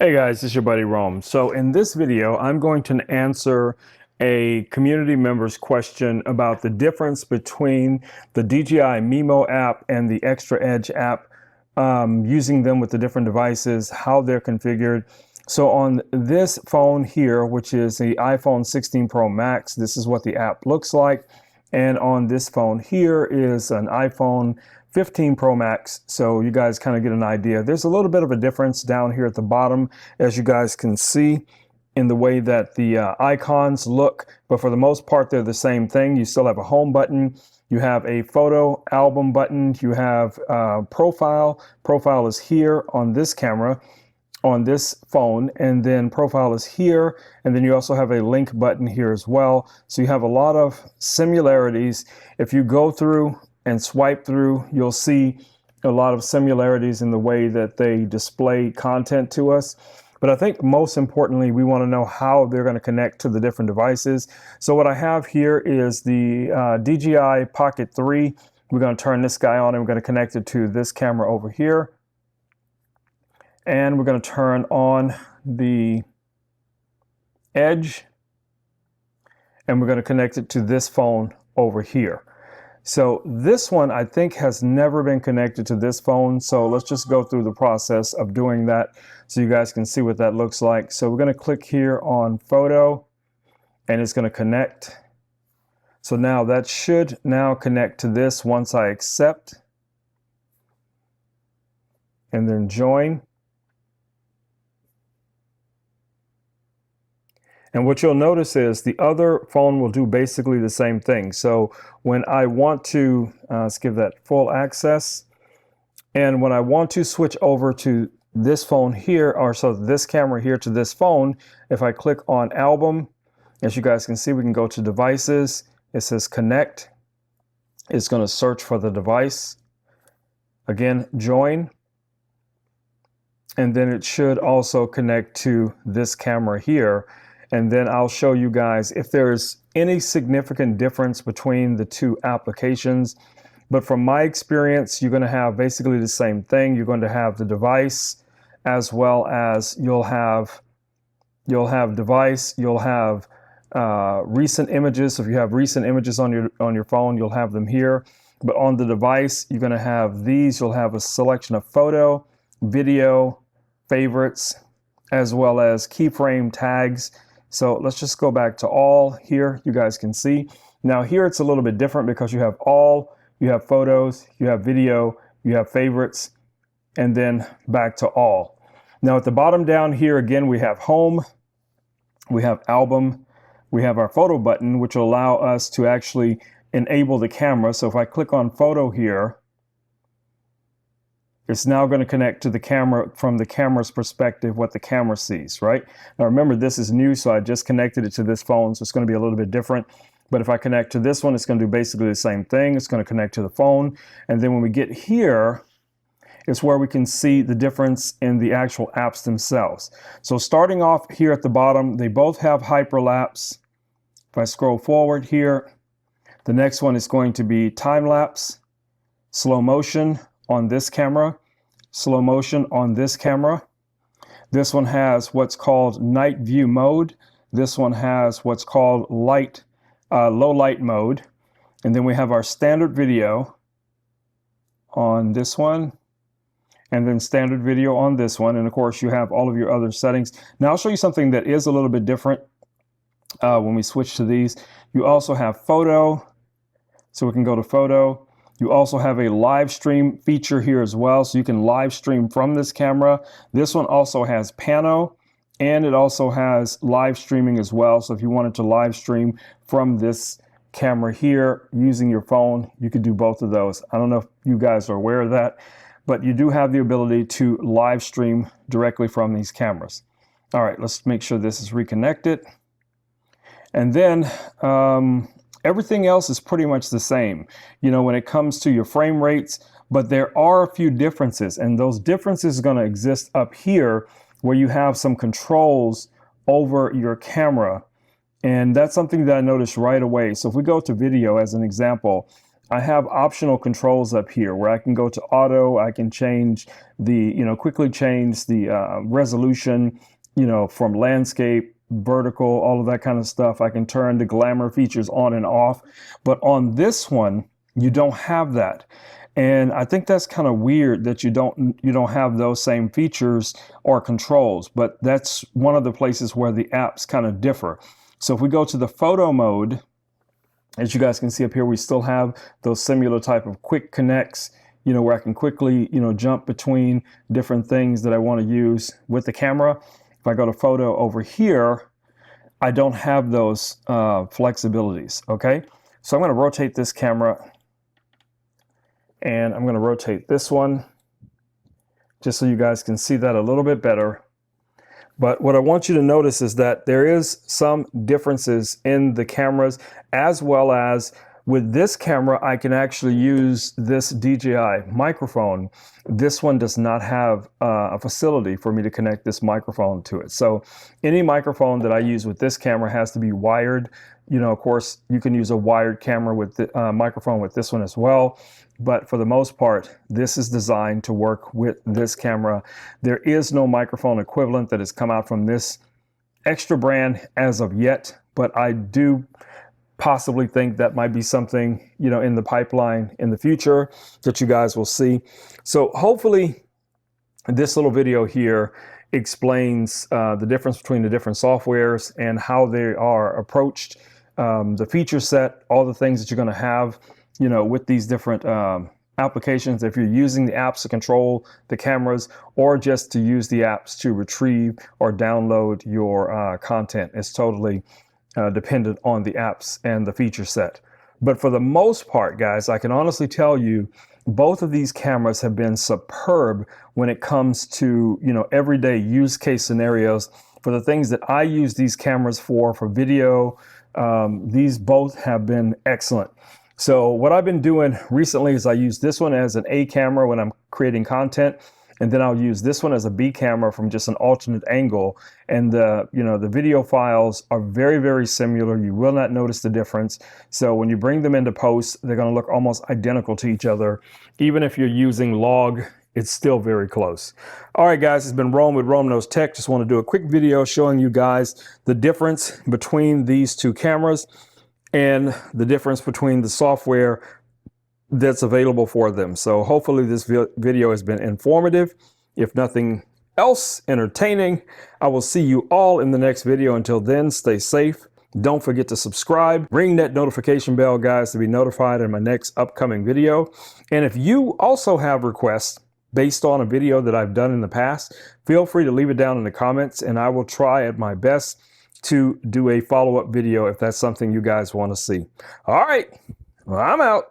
Hey guys, it's your buddy Rome. So in this video, I'm going to answer a community member's question about the difference between the DJI Mimo app and the Xtra Edge app, using them with the different devices, how they're configured. So on this phone here, which is the iPhone 16 Pro Max, this is what the app looks like. And on this phone here is an iPhone 15 Pro Max, so you guys kind of get an idea. There's a little bit of a difference down here at the bottom, as you guys can see, in the way that the icons look, but for the most part, they're the same thing. You still have a home button, you have a photo album button, you have profile. Profile is here on this camera, on this phone, and then profile is here, and then you also have a link button here as well. So you have a lot of similarities. If you go through and swipe through, you'll see a lot of similarities in the way that they display content to us. But I think most importantly, we want to know how they're going to connect to the different devices. So what I have here is the DJI Pocket 3. We're going to turn this guy on and we're going to connect it to this camera over here. And we're going to turn on the Edge, and we're going to connect it to this phone over here. So this one I think has never been connected to this phone. So let's just go through the process of doing that so you guys can see what that looks like. So we're going to click here on photo and it's going to connect. So now that should now connect to this once I accept and then join. And what you'll notice is the other phone will do basically the same thing. So when I want to, let's give that full access. And when I want to switch over to this phone here, or so this camera here to this phone, if I click on album, as you guys can see, we can go to devices. It says connect. It's going to search for the device. Again, join. And then it should also connect to this camera here. And then I'll show you guys if there's any significant difference between the two applications. But from my experience, you're going to have basically the same thing. You're going to have the device, as well as you'll have device, you'll have recent images. So if you have recent images on your phone, you'll have them here. But on the device, you're going to have these. You'll have a selection of photo, video, favorites, as well as keyframe tags. So let's just go back to all here. You guys can see. Now here it's a little bit different because you have all, you have photos, you have video, you have favorites, and then back to all. Now at the bottom down here, again, we have home, we have album, we have our photo button, which will allow us to actually enable the camera. So if I click on photo here, it's now going to connect to the camera from the camera's perspective, what the camera sees, right? Now remember, this is new, so I just connected it to this phone, so it's going to be a little bit different. But if I connect to this one, it's going to do basically the same thing. It's going to connect to the phone. And then when we get here, it's where we can see the difference in the actual apps themselves. So starting off here at the bottom, they both have hyperlapse. If I scroll forward here, the next one is going to be time lapse, slow motion on this camera, slow motion on this camera. This one has what's called night view mode. This one has what's called low light mode. And then we have our standard video on this one, and then standard video on this one. And of course you have all of your other settings. Now I'll show you something that is a little bit different when we switch to these. You also have photo, so we can go to photo. You also have a live stream feature here as well, so you can live stream from this camera. This one also has pano, and it also has live streaming as well. So if you wanted to live stream from this camera here using your phone, you could do both of those. I don't know if you guys are aware of that, but you do have the ability to live stream directly from these cameras. All right, let's make sure this is reconnected. And then everything else is pretty much the same, you know, when it comes to your frame rates, but there are a few differences, and those differences are going to exist up here where you have some controls over your camera. And that's something that I noticed right away. So if we go to video as an example, I have optional controls up here where I can go to auto. I can change the, quickly change the resolution, from landscape, vertical, all of that kind of stuff. I can turn the glamour features on and off. But on this one, you don't have that. And I think that's kind of weird that you don't have those same features or controls, but that's one of the places where the apps kind of differ. So if we go to the photo mode, as you guys can see up here, we still have those similar type of quick connects, where I can quickly, jump between different things that I want to use with the camera. If I go to photo over here, I don't have those flexibilities, okay? So I'm going to rotate this camera and I'm going to rotate this one just so you guys can see that a little bit better. But what I want you to notice is that there is some differences in the cameras, as well as with this camera, I can actually use this DJI microphone. This one does not have a facility for me to connect this microphone to it. So any microphone that I use with this camera has to be wired. Of course, you can use a wired camera with the microphone with this one as well. But for the most part, this is designed to work with this camera. There is no microphone equivalent that has come out from this Xtra brand as of yet, but I do possibly think that might be something, in the pipeline in the future that you guys will see. So hopefully this little video here explains the difference between the different softwares and how they are approached, the feature set, all the things that you're going to have, with these different applications. If you're using the apps to control the cameras or just to use the apps to retrieve or download your content, it's totally dependent on the apps and the feature set. But for the most part, guys, I can honestly tell you, both of these cameras have been superb when it comes to, everyday use case scenarios. For the things that I use these cameras for video, these both have been excellent. So what I've been doing recently is I use this one as an A camera when I'm creating content, and then I'll use this one as a B camera from just an alternate angle. And the video files are very, very similar. You will not notice the difference. So when you bring them into post, they're going to look almost identical to each other. Even if you're using log, it's still very close. All right, guys, it's been Rome with Rome Knows Tech. Just want to do a quick video showing you guys the difference between these two cameras and the difference between the software that's available for them. So hopefully this video has been informative. If nothing else, entertaining. I will see you all in the next video. Until then, stay safe. Don't forget to subscribe. Ring that notification bell, guys, to be notified in my next upcoming video. And if you also have requests based on a video that I've done in the past, feel free to leave it down in the comments and I will try at my best to do a follow-up video if that's something you guys want to see. All right, well, I'm out.